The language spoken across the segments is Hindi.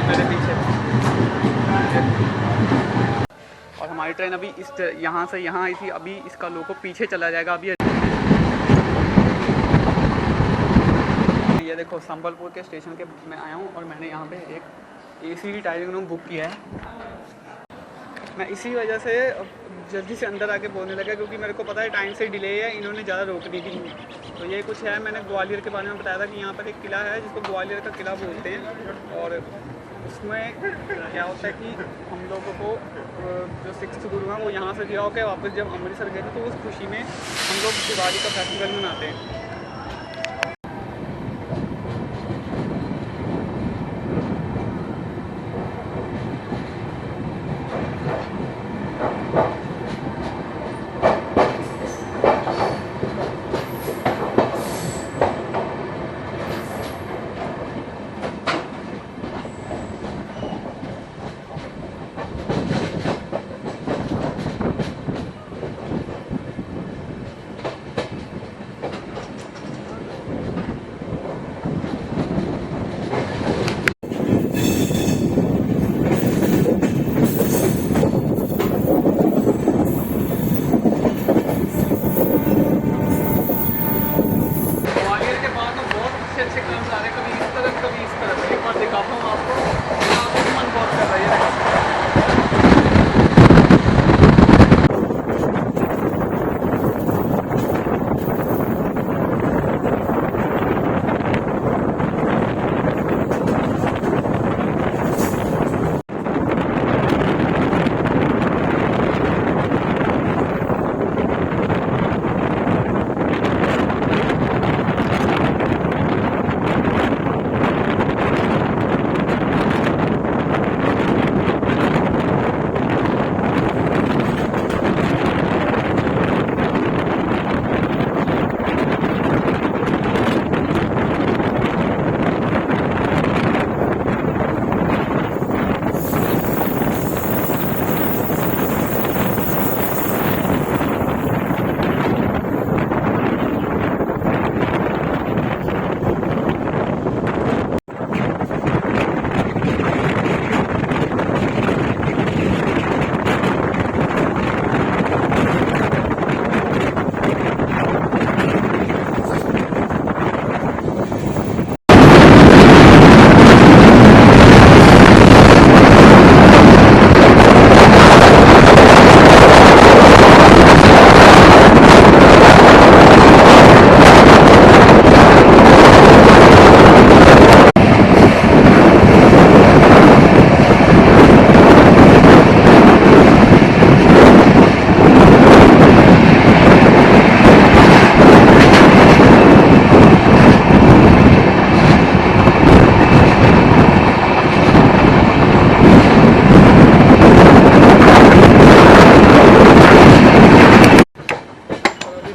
मेरे पीछे। और हमारी ट्रेन अभी इस यहाँ से यहाँ आई थी, अभी इसका लोको पीछे चला जाएगा। अभी ये देखो संबलपुर के स्टेशन के मैं आया हूँ और मैंने यहाँ पे एक AC टायरिंग रूम बुक किया है। मैं इसी वजह से जल्दी से अंदर आके बोलने लगा क्योंकि मेरे को पता है टाइम से डिले है, इन्होंने ज़्यादा रोकनी भी नहीं। तो ये कुछ है, मैंने ग्वालियर के बारे में बताया था कि यहाँ पर एक किला है जिसको ग्वालियर का किला बोलते हैं। और उसमें क्या होता है कि हम लोगों को जो 6th गुरु हैं वो यहाँ से दिया होकर वापस जब अमृतसर गए थे तो उस खुशी में हम लोग दिवाली का फेस्टिवल मनाते हैं।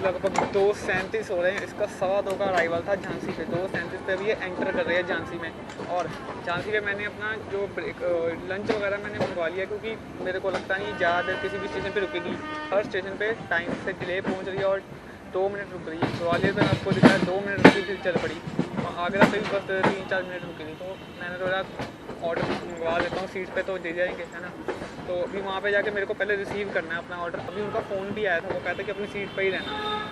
लगभग 2:37 हो रहे हैं। इसका 2:15 का अराइवल था झांसी पे, 2:37 पे अभी ये एंटर कर रहे हैं झांसी में। और झांसी पे मैंने अपना जो लंच वगैरह मैंने मंगवा लिया क्योंकि मेरे को लगता नहीं ज़्यादा देर किसी भी स्टेशन पे रुकेगी। हर स्टेशन पे टाइम से डिले पहुंच रही है और 2 मिनट रुक रही है। ग्वालियर पे आपको दिखा है 2 मिनट रुकी फिर चल पड़ी। आगरा पे भी बस 3-4 मिनट रुकी थी। तो मैंने थोड़ा ऑर्डर मंगवा देता हूँ, सीट पे तो दे जाएंगे, है ना। तो अभी वहाँ पे जाके मेरे को पहले रिसीव करना है अपना ऑर्डर। अभी उनका फ़ोन भी आया था, वो कहता कि अपनी सीट पे ही रहना।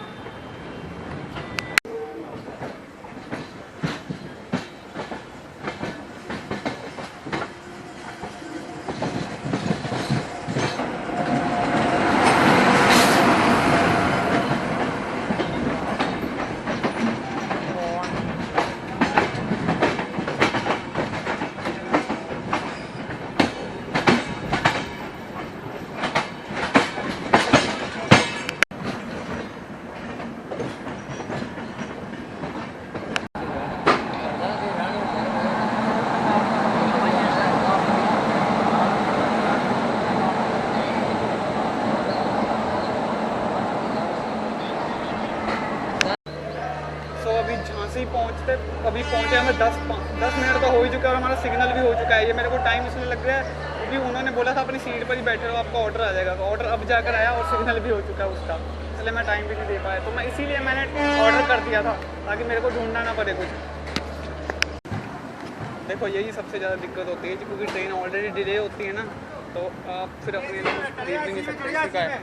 अभी पहुँचे हमें 10 मिनट तो हो ही चुका है और हमारा सिग्नल भी हो चुका है। ये मेरे को टाइम इसलिए लग रहा है क्योंकि उन्होंने बोला था अपनी सीट पर ही बैठे रहो, आपका ऑर्डर आ जाएगा। ऑर्डर अब जाकर आया और सिग्नल भी हो चुका है उसका, इसलिए मैं टाइम भी नहीं दे पाया। तो मैं इसीलिए मैंने ऑर्डर कर दिया था ताकि मेरे को ढूंढना ना पड़े कुछ। देखो यही सबसे ज़्यादा दिक्कत होती है क्योंकि ट्रेन ऑलरेडी डिले होती है ना, तो आप फिर अपने लिए कुछ देख भी नहीं सकते। इसी का है,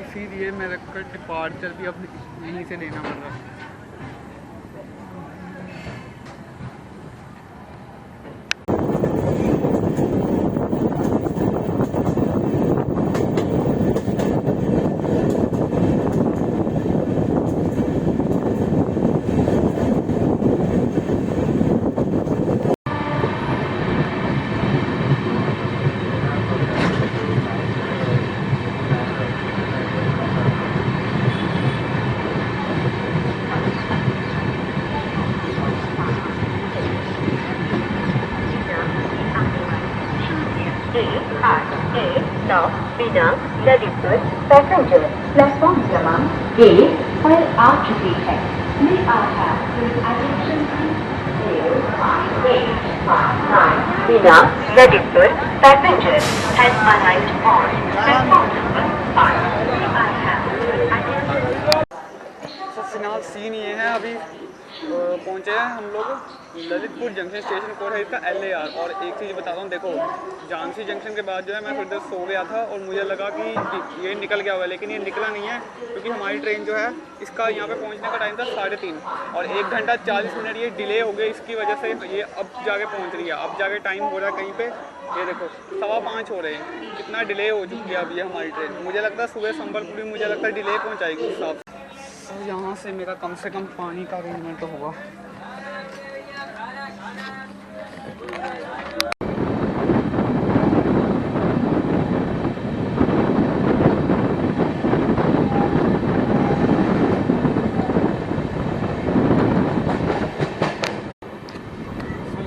इसीलिए मेरे को डिपार्चर भी अब यहीं से लेना पड़ रहा है। बिना ललितपुर पैसेंजर प्लेटफॉर्म क्रमांक 1 पर आ चुकी है। May I have your attention please? 0859 बिना Lalitpur passenger has arrived on platform number 5. May I have your attention? तो फिलहाल सीन ये है, अभी पहुँचे हैं हम लोग ललितपुर जंक्शन। स्टेशन कोड है इसका LAR। और एक चीज़ बताता हूँ, देखो झांसी जंक्शन के बाद जो है मैं थोड़ी देर सो गया था और मुझे लगा कि ये निकल गया हुआ है, लेकिन ये निकला नहीं है क्योंकि हमारी ट्रेन जो है इसका यहाँ पे पहुँचने का टाइम था 3:30 और 1 घंटा 40 मिनट ये डिले हो गई। इसकी वजह से ये अब जाके पहुँच रही है। अब जाके टाइम हो रहा है कहीं पे, ये देखो 5:15 हो रहे हैं। कितना डिले हो चुकी है अब ये हमारी ट्रेन। मुझे लगता है सुबह संबलपुर मुझे लगता है डिले पहुँचाएगी उस हिसाब से। तो यहाँ से मेरा कम से कम पानी का अरेंजमेंट तो होगा।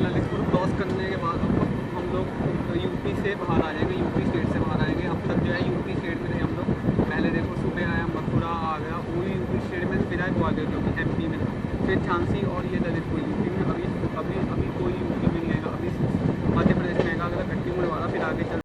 ललितपुर क्रॉस करने के बाद हम लोग यूपी से बाहर आ जाएंगे, यूपी स्टेट से बाहर आएंगे। अब तक जो है यूपी स्टेट में थे हम लोग। पहले देखो सुबह आया मथुरा आ गया, वो यूपी स्टेट में, फिर आए ग्वालियर जो कि MP में था, फिर झांसी और ये ललितपुर यूपी में। अभी कोई यूपी में नहीं आएगा, अभी मध्य प्रदेश में आएगा। अगर गट्टी मुड़वाड़ा फिर आगे चल।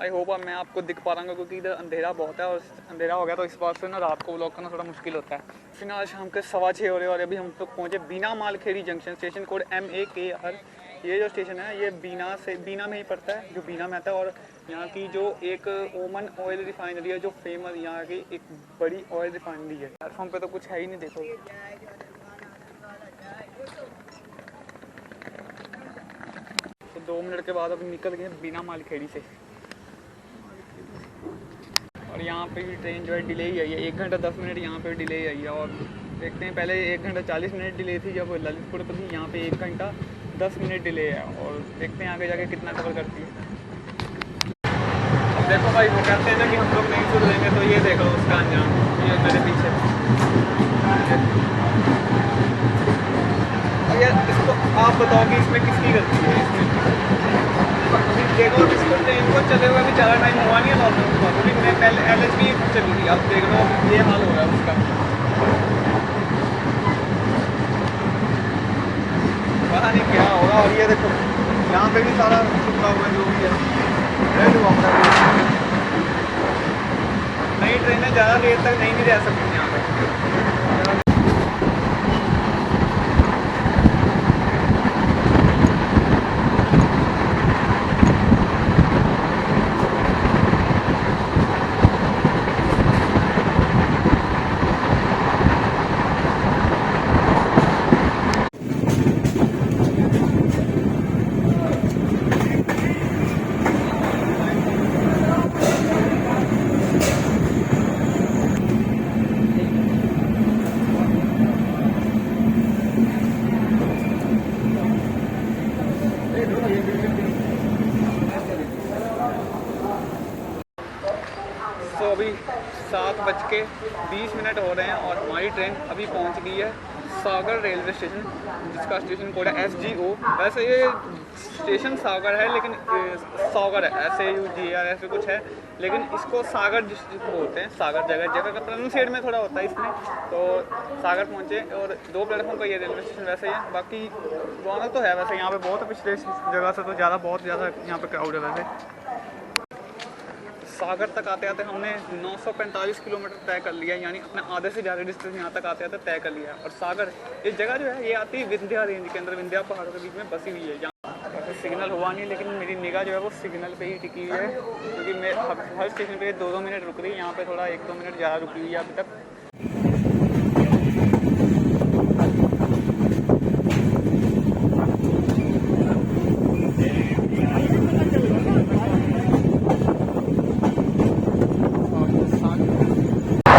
आई होप अब मैं आपको दिख पा रहा हूँ क्योंकि इधर अंधेरा बहुत है और अंधेरा हो गया तो इस बात से ना रात को व्लॉग करना थोड़ा मुश्किल होता है। फिलहाल शाम के 6:15 हो रहे हैं और अभी हम लोग पहुँचे Bina Malkhedi junction. Station code MAKR। ये जो स्टेशन है ये बीना में ही पड़ता है, जो बीना में आता है। और यहाँ की जो एक ओमन ऑयल रिफाइनरी है जो फेमस यहाँ की एक बड़ी ऑयल रिफाइनरी है। प्लेटफॉर्म पे तो कुछ है ही नहीं, देखो। तो 2 मिनट के बाद अभी निकल गए बीना मालखेड़ी से और यहाँ पे भी ट्रेन जो है डिले ही आई है। 1 घंटा 10 मिनट यहाँ पे डिले आई है। और देखते हैं, पहले 1 घंटा 40 मिनट डिले थी जब ललितपुर पर थी, यहाँ पे 1 घंटा 10 मिनट डिले है। और देखते हैं आगे जाके कितना कवर करती है। अब देखो भाई वो कहते हैं ना कि हम लोग नहीं सुन लेंगे, तो ये देखो उसका अंजाम। ये मेरे पीछे। और यार इसको आप बताओ कि इसमें किसकी गलती है? इसमें देखो, इसको ट्रेन को चले हुए अभी ज़्यादा टाइम हुआ नहीं है नॉर्मल हुआ, क्योंकि मैं पहले LHB चली थी। आप देख लो ये हाल हो रहा है उसका। पता नहीं क्या होगा। और ये देखो यहाँ पे भी सारा छुपा हुआ है जो भी है, रेड हुआ हुआ है। नई ट्रेनें ज़्यादा देर तक नहीं रह सकती यहाँ पे। तो अभी 7:20 हो रहे हैं और हमारी ट्रेन अभी पहुंच गई है सागर रेलवे स्टेशन, जिसका स्टेशन कोड है SGO। वैसे ये स्टेशन सागर है, लेकिन सागर है SAUGR ऐसे कुछ है, लेकिन इसको सागर डिस्ट्रिक्ट बोलते हैं। सागर जगह जगह का प्रोनाउंसिएट में थोड़ा होता है इसमें। तो सागर पहुँचे और 2 प्लेटफॉर्म का ये रेलवे स्टेशन वैसे ही है। बाकी रौनक तो है वैसे यहाँ पे बहुत, पिछले जगह से तो बहुत ज़्यादा यहाँ पे क्राउड है वैसे। सागर तक आते आते हमने 945 किलोमीटर तय कर लिया है, यानी अपने आधे से ज़्यादा डिस्टेंस यहाँ तक आते आते तय कर लिया है। और सागर ये जगह जो है ये आती है विंध्या रेंज के अंदर, विंध्या पहाड़ों के बीच में बसी हुई है। यहाँ सिग्नल हुआ नहीं, लेकिन मेरी निगाह जो है वो सिग्नल पे ही टिकी हुई है, क्योंकि मैं हर स्टेशन पे 2-2 मिनट रुक रही है। यहाँ पे थोड़ा 1-2 मिनट ज़्यादा रुकी हुई है अभी तक।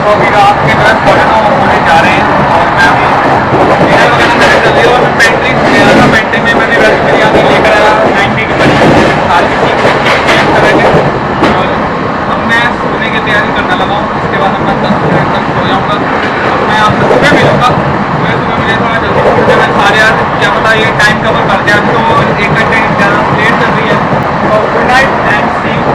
तो अभी रात के 9:30 होने जा रहे हैं और मैं अभी डिनर वगैरह मैंने कर लिया और मैं पेंट्री गया था। पेंट्री में मैंने वेज बिरयानी लेकर आया 90 के करीब खाली थी एक तरह के। और अब मैं सोने की तैयारी करने लगा हूँ। उसके बाद मैं 10 बजे तक सो जाऊँगा। अब मैं आपसे सुबह मिलूँगा। सुबह मुझे थोड़ा जल्दी छूट जाए। मैं सारे आज क्या पता ये टाइम कवर कर दिया, तो 1 घंटे ज़्यादा लेट चल रही है। और good night and see you.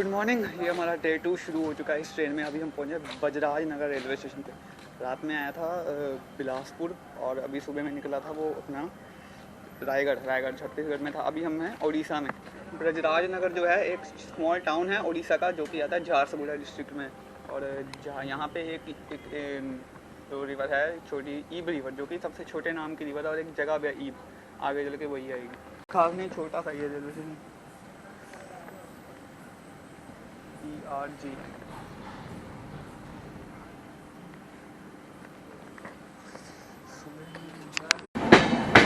Morning, ये हमारा डे 2 शुरू हो चुका है इस ट्रेन में। अभी हम पहुंचे बजराज नगर रेलवे स्टेशन पे। रात में आया था बिलासपुर और अभी सुबह में निकला था वो अपना रायगढ़ छत्तीसगढ़ में था। अभी हम हैं उड़ीसा में। ब्रजराज नगर जो है एक स्मॉल टाउन है उड़ीसा का, जो कि आता है झारसुगुड़ा डिस्ट्रिक्ट में। और जहाँ यहाँ पे एक जो रिवर है छोटी ईब रिवर, जो कि सबसे छोटे नाम की रिवर है। और एक जगह भी है ईब, आगे चल के वही आएगी। खास नहीं, छोटा सा ये रेलवे स्टेशन ERG।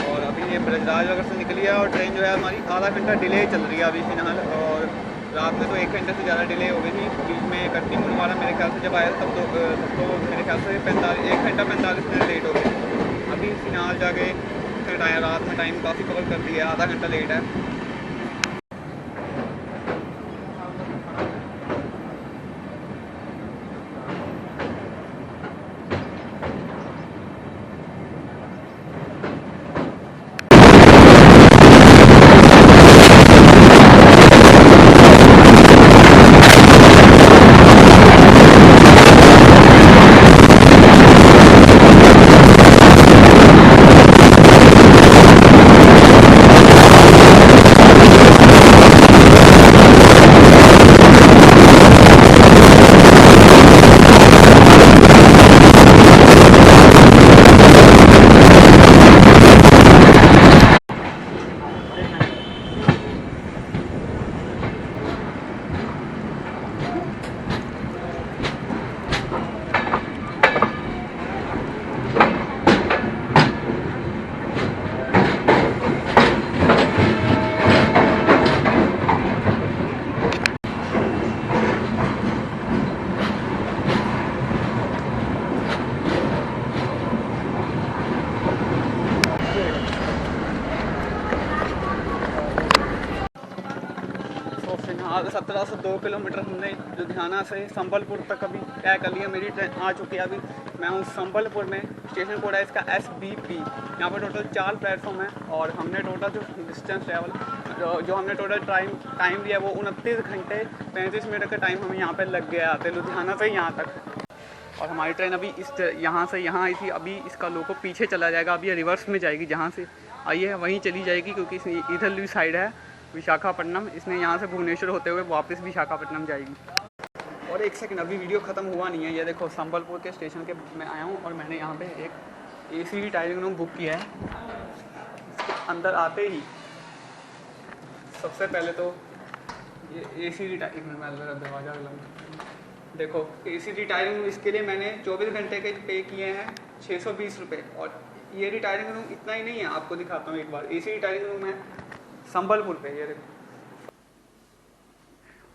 और अभी ये ब्रजराज नगर से निकली है और ट्रेन जो है हमारी आधा घंटा डिले चल रही है अभी फिलहाल। और रात में तो 1 घंटे से ज़्यादा डिले हो गई थी। बीच में करती हूँ हमारा मेरे ख्याल से जब आया तब तो मेरे ख्याल से 1 घंटा 45 मिनट लेट हो गए। अभी फिलहाल जाके फिर रात में टाइम काफ़ी कवर कर दिया, आधा घंटा लेट है। 1702 किलोमीटर हमने लुधियाना से संबलपुर तक अभी तय कर लिया। मेरी ट्रेन आ चुकी है। अभी मैं हूँ संबलपुर में। स्टेशन कोड है इसका SBP। यहाँ पर टोटल 4 प्लेटफॉर्म है और हमने टोटल जो डिस्टेंस ट्रैवल जो हमने टोटल टाइम लिया वो 29 घंटे 35 मिनट का टाइम हमें यहाँ पर लग गया आते लुधियाना से यहाँ तक। और हमारी ट्रेन अभी यहाँ से यहाँ आई थी। अभी इसका लोगो पीछे चला जाएगा। अभी ये रिवर्स में जाएगी, जहाँ से आई है वहीं चली जाएगी, क्योंकि इधर भी साइड है विशाखापट्टनम। इसने यहाँ से भुवनेश्वर होते हुए वापस विशाखापट्टनम जाएगी। और एक सेकंड, अभी वीडियो ख़त्म हुआ नहीं है। ये देखो संबलपुर के स्टेशन के मैं आया हूँ और मैंने यहाँ पे एक AC टायरिंग रूम बुक किया है। अंदर आते ही सबसे पहले तो ये AC दरवाज़ा देखो AC रिटायरिंग रूम। इसके लिए मैंने 24 घंटे के पे किए हैं 620 रुपये। और ये रिटायरिंग रूम इतना ही नहीं है, आपको दिखाता हूँ एक बार। AC रिटायरिंग रूम है संबलपुर पे, ये देखो।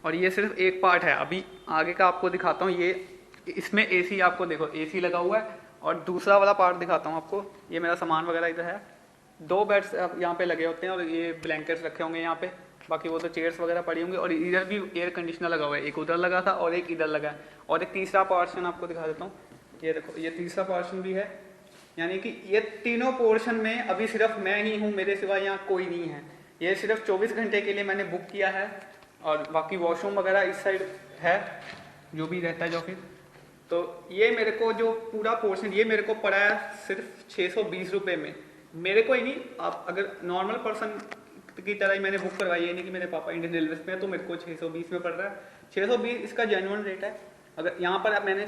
और ये सिर्फ एक पार्ट है, अभी आगे का आपको दिखाता हूँ। ये इसमें AC आपको देखो AC लगा हुआ है। और दूसरा वाला पार्ट दिखाता हूँ आपको। ये मेरा सामान वगैरह इधर है। 2 बेड्स यहाँ पे लगे होते हैं और ये ब्लैंकेट्स रखे होंगे यहाँ पे। बाकी वो तो चेयर्स वगैरह पड़ी होंगी। और इधर भी एयर कंडीशनर लगा हुआ है, एक उधर लगा था और एक इधर लगा है। और एक तीसरा पोर्शन आपको दिखा देता हूँ। ये देखो, ये तीसरा पोर्शन भी है। यानी कि ये तीनों पोर्शन में अभी सिर्फ मैं ही हूँ, मेरे सिवा यहाँ कोई नहीं है। ये सिर्फ 24 घंटे के लिए मैंने बुक किया है। और बाकी वॉशरूम वगैरह इस साइड है, जो भी रहता है जो फिर। तो ये मेरे को जो पूरा पोर्शन ये मेरे को पड़ा है सिर्फ 620 रुपये में। मेरे को ही नहीं, आप अगर नॉर्मल पर्सन की तरह ही मैंने बुक करवाई है, नहीं कि मेरे पापा इंडियन रेलवेज में है, तो मेरे को 620 में पड़ रहा है। 620 इसका जेन्युइन रेट है। अगर यहाँ पर मैंने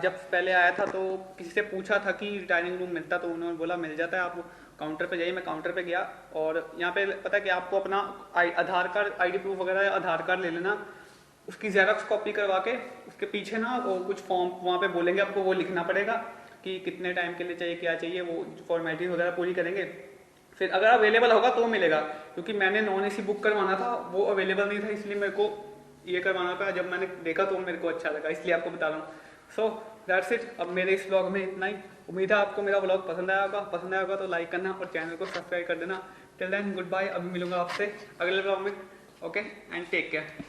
जब पहले आया था तो किसी से पूछा था कि रिटायरिंग रूम मिलता, तो उन्होंने बोला मिल जाता है, आप काउंटर पे जाइए। मैं काउंटर पे गया और यहाँ पे पता है कि आपको अपना आधार कार्ड ID प्रूफ वगैरह आधार कार्ड ले लेना, उसकी जेरॉक्स कॉपी करवा के उसके पीछे ना वो कुछ फॉर्म वहाँ पे बोलेंगे आपको, वो लिखना पड़ेगा कि कितने टाइम के लिए चाहिए, क्या चाहिए, वो फॉर्मेलिटीज वगैरह पूरी करेंगे। फिर अगर अवेलेबल होगा तो मिलेगा, क्योंकि मैंने नॉन AC बुक करवाना था, वो अवेलेबल नहीं था, इसलिए मेरे को ये करवाना था। जब मैंने देखा तो मेरे को अच्छा लगा, इसलिए आपको बता रहा हूँ। So that's it. अब मेरे इस ब्लॉग में इतना ही। उम्मीद है आपको मेरा ब्लॉग पसंद आया होगा तो लाइक करना और चैनल को सब्सक्राइब कर देना। Till then good bye. अभी मिलूंगा आपसे अगले ब्लॉग में। Okay and take care.